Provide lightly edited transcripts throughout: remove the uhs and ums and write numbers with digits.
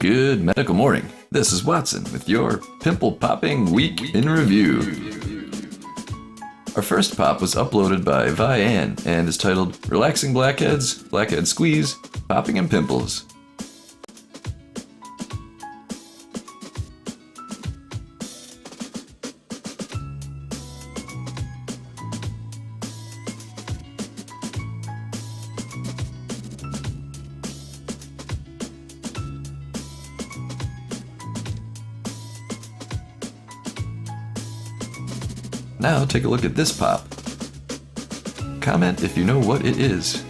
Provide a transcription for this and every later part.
Good medical morning. This is Watson with your Pimple Popping Week in Review. Our first pop was uploaded by Vian and is titled Relaxing Blackheads, Blackhead Squeeze, Popping and Pimples. Now take a look at this pop. Comment if you know what it is.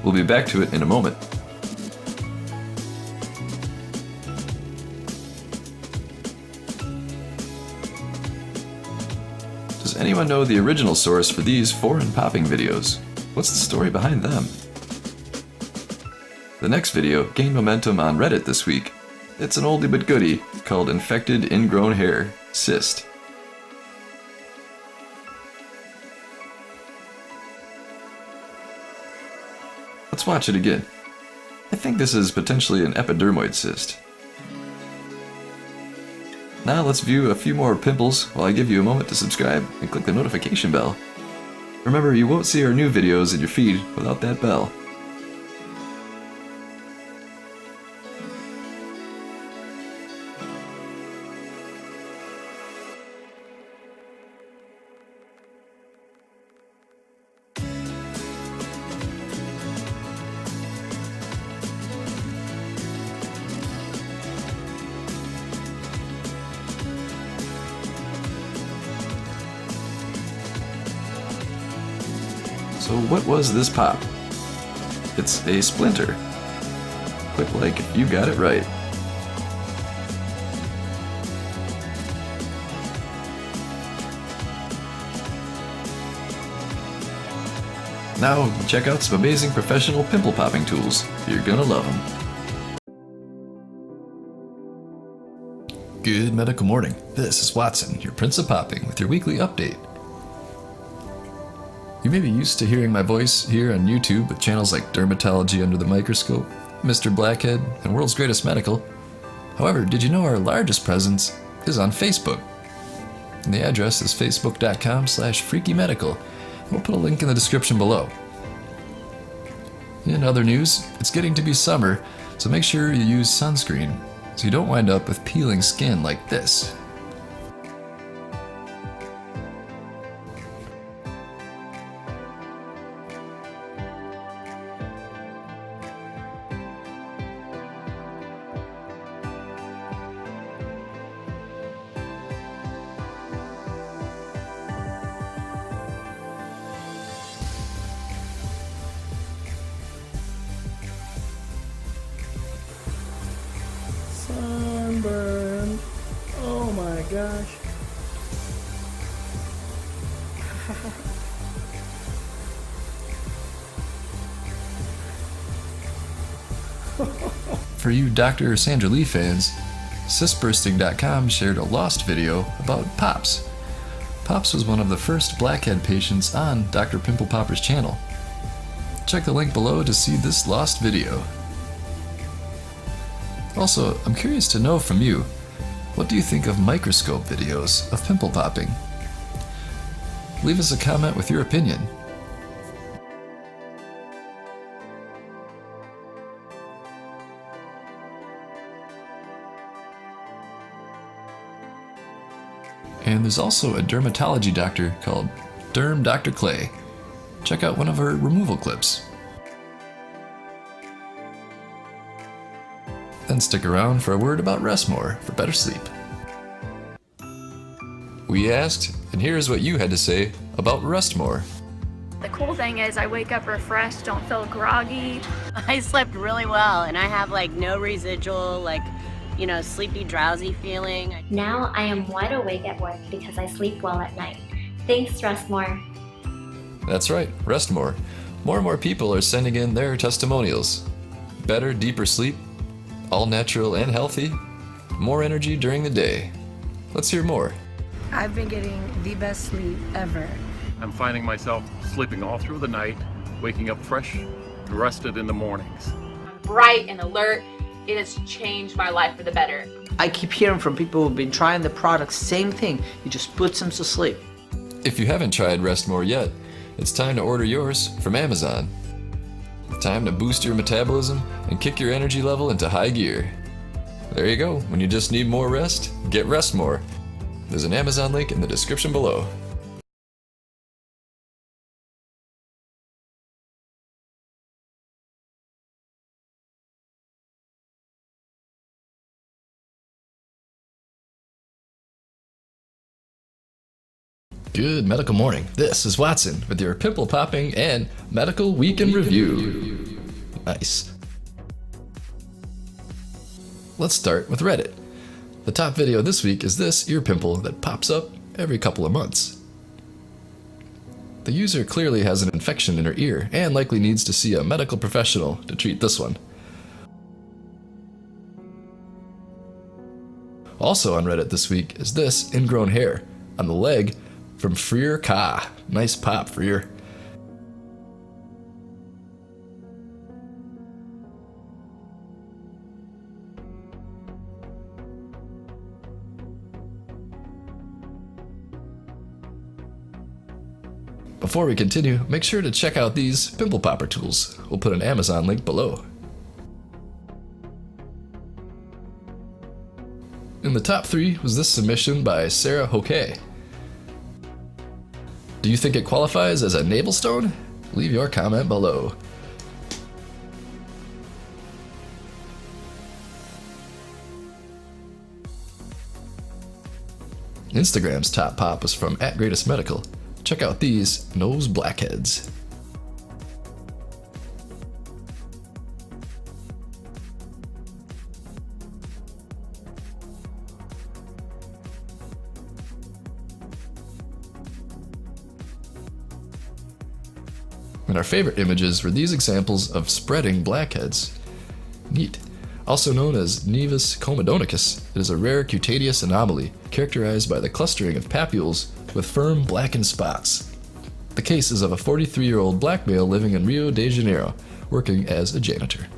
We'll be back to it in a moment. Does anyone know the original source for these foreign popping videos? What's the story behind them? The next video gained momentum on Reddit this week. It's an oldie but goodie called Infected Ingrown Hair Cyst. Let's watch it again. I think this is potentially an epidermoid cyst. Now let's view a few more pimples while I give you a moment to subscribe and click the notification bell. Remember, you won't see our new videos in your feed without that bell. So what was this pop? It's a splinter. Click like if you got it right. Now check out some amazing professional pimple popping tools. You're gonna love them. Good medical morning. This is Watson, your Prince of Popping, with your weekly update. You may be used to hearing my voice here on YouTube with channels like Dermatology Under the Microscope, Mr. Blackhead, and World's Greatest Medical. However, did you know our largest presence is on Facebook? And the address is facebook.com/freakymedical. We'll put a link in the description below. In other news, it's getting to be summer, so make sure you use sunscreen so you don't wind up with peeling skin like this. Sunburn. Oh my gosh. For you Dr. Sandra Lee fans, cystbursting.com shared a lost video about Pops. Pops was one of the first blackhead patients on Dr. Pimple Popper's channel. Check the link below to see this lost video. Also, I'm curious to know from you, what do you think of microscope videos of pimple popping? Leave us a comment with your opinion. And there's also a dermatology doctor called Derm Dr. Clay. Check out one of her removal clips. Then stick around for a word about RESTMORE for better sleep. We asked, and here's what you had to say about RESTMORE. The cool thing is I wake up refreshed, don't feel groggy. I slept really well and I have like no residual sleepy, drowsy feeling. Now I am wide awake at work because I sleep well at night. Thanks, RESTMORE. That's right, RESTMORE. More and more people are sending in their testimonials. Better, deeper sleep, all natural and healthy, more energy during the day. Let's hear more. I've been getting the best sleep ever. I'm finding myself sleeping all through the night, waking up fresh and rested in the mornings. Bright and alert, it has changed my life for the better. I keep hearing from people who've been trying the product, same thing. It just puts them to sleep. If you haven't tried RESTMORE yet, it's time to order yours from Amazon. Time to boost your metabolism and kick your energy level into high gear. There you go. When you just need more rest, get RESTMORE. There's an Amazon link in the description below. Good medical morning. This is Watson with your pimple popping and medical week in review. Nice. Let's start with Reddit. The top video this week is this ear pimple that pops up every couple of months. The user clearly has an infection in her ear and likely needs to see a medical professional to treat this one. Also on Reddit this week is this ingrown hair on the leg from Freer Ka. Nice pop, Freer. Before we continue, make sure to check out these pimple popper tools. We'll put an Amazon link below. In the top 3 was this submission by Sarah Hoke. Do you think it qualifies as a navel stone? Leave your comment below. Instagram's top pop was from @GreatestMedical. Check out these nose blackheads. And our favorite images were these examples of spreading blackheads. Neat. Also known as Nevus comedonicus, it is a rare cutaneous anomaly characterized by the clustering of papules with firm blackened spots. The case is of a 43-year-old black male living in Rio de Janeiro, working as a janitor.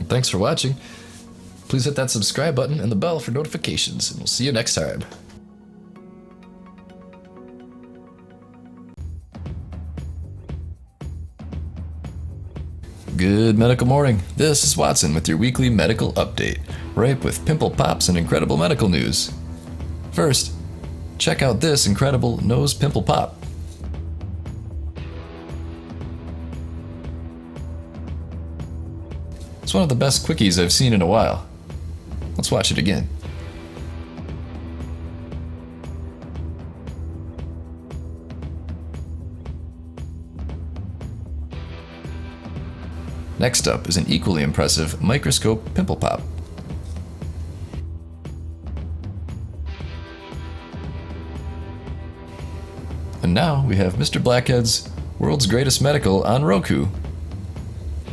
Thanks for watching. Please hit that subscribe button and the bell for notifications, and we'll see you next time. Good medical morning. This is Watson with your weekly medical update, ripe with pimple pops and incredible medical news. First, check out this incredible nose pimple pop. It's one of the best quickies I've seen in a while. Let's watch it again. Next up is an equally impressive microscope pimple pop. And now we have Mr. Blackheads' World's Greatest Medical on Roku.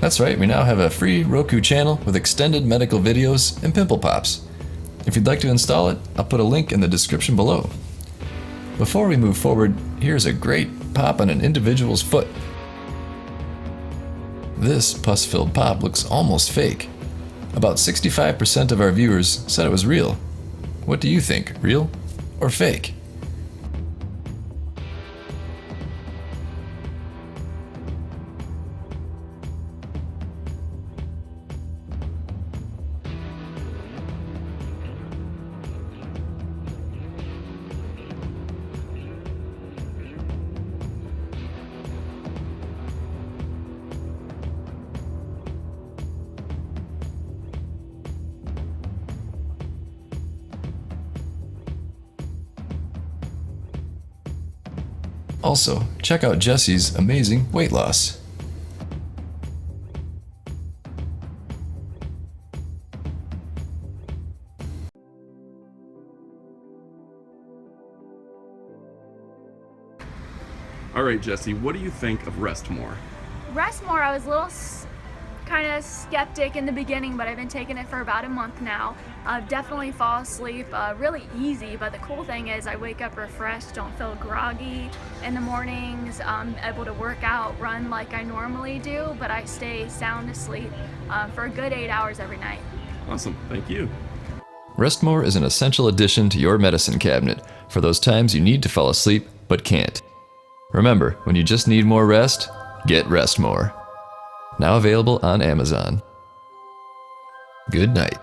That's right, we now have a free Roku channel with extended medical videos and pimple pops. If you'd like to install it, I'll put a link in the description below. Before we move forward, here's a great pop on an individual's foot. This pus-filled pop looks almost fake. About 65% of our viewers said it was real. What do you think, real or fake? Also, check out Jesse's amazing weight loss. All right, Jesse, what do you think of RESTMORE? RESTMORE, I was a little kind of skeptic in the beginning, but I've been taking it for about a month now. Definitely fall asleep really easy, but the cool thing is I wake up refreshed, don't feel groggy in the mornings. I'm able to work out, run like I normally do, but I stay sound asleep for a good 8 hours every night. Awesome, thank you. RESTMORE is an essential addition to your medicine cabinet for those times you need to fall asleep but can't. Remember, when you just need more rest, get RESTMORE. Now available on Amazon. Good night.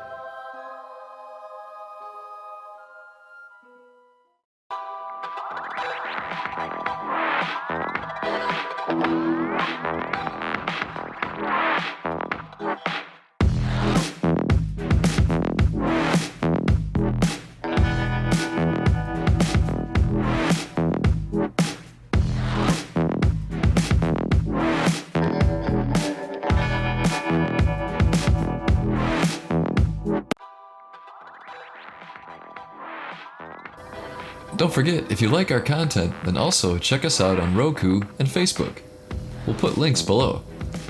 Don't forget, if you like our content, then also check us out on Roku and Facebook. We'll put links below.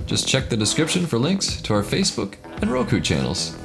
Just check the description for links to our Facebook and Roku channels.